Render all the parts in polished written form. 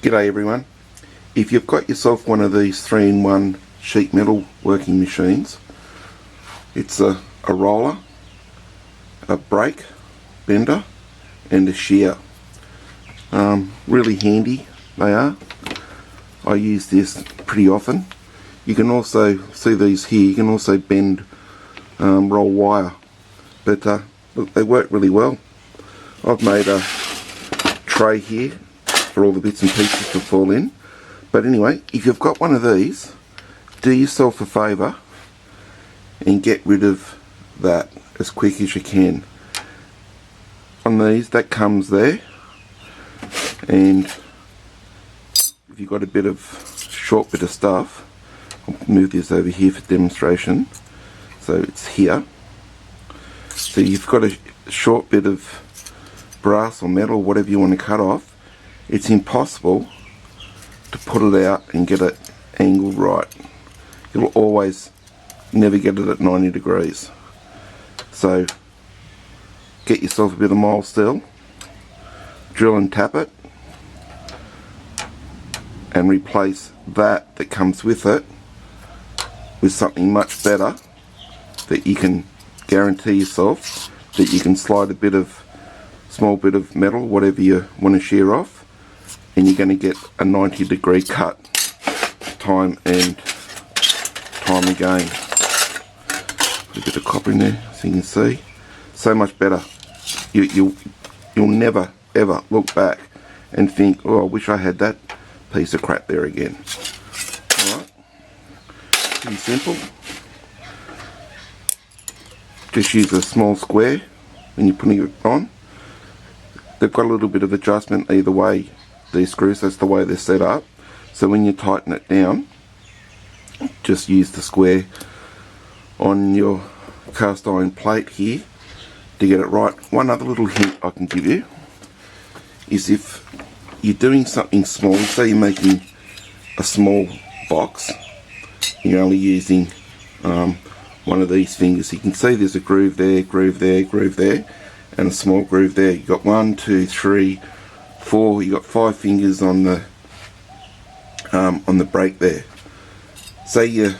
G'day everyone. If you've got yourself one of these 3-in-1 sheet metal working machines, it's a roller, a brake, bender and a shear. Really handy they are. I use this pretty often. You can also see these here, you can also bend roll wire, but they work really well. I've made a tray here for all the bits and pieces to fall in. But anyway, if you've got one of these, do yourself a favour and get rid of that as quick as you can. On these, that comes there, and if you've got a bit of short bit of stuff, I'll move this over here for demonstration. So it's here. So you've got a short bit of brass or metal, whatever you want to cut off. It's impossible to put it out and get it angled right. You'll always never get it at 90 degrees. So get yourself a bit of mild steel, drill and tap it, and replace that comes with it with something much better that you can guarantee yourself that you can slide a small bit of metal, whatever you want to shear off, and you're going to get a 90-degree cut time and time again. Put a bit of copper in there so you can see. So much better. You'll never ever look back and think, oh, I wish I had that piece of crap there again. Alright, pretty simple. Just use a small square when you're putting it on. They've got a little bit of adjustment either way, these screws, that's the way they're set up. So when you tighten it down, just use the square on your cast iron plate here to get it right. One other little hint I can give you is if you're doing something small, say you're making a small box, you're only using one of these fingers. You can see there's a groove there, groove there, groove there, and a small groove there. You've got 1, 2, 3, 4. You've got 5 fingers on the brake there. Say you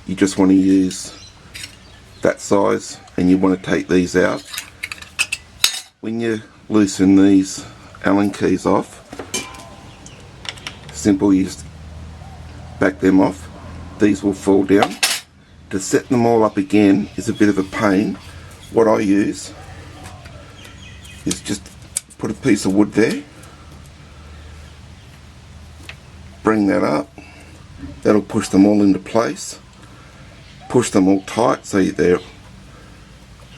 just want to use that size and you want to take these out. When you loosen these Allen keys off, simple, you just back them off. These will fall down. To set them all up again is a bit of a pain. What I use is just put a piece of wood there, bring that up, that'll push them all into place, push them all tight so they're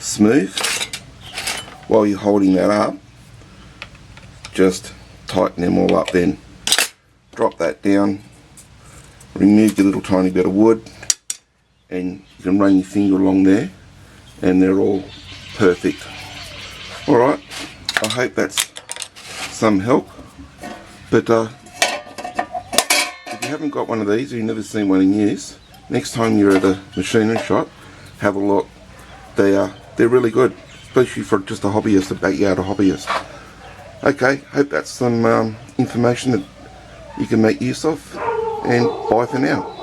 smooth. While you're holding that up, just tighten them all up, then drop that down, remove your little tiny bit of wood, and you can run your finger along there and they're all perfect. Alright, I hope that's some help, but if you haven't got one of these or you've never seen one in use, next time you're at a machinery shop, have a look. They're really good, especially for just a hobbyist, a backyard hobbyist. Okay, hope that's some information that you can make use of, and bye for now.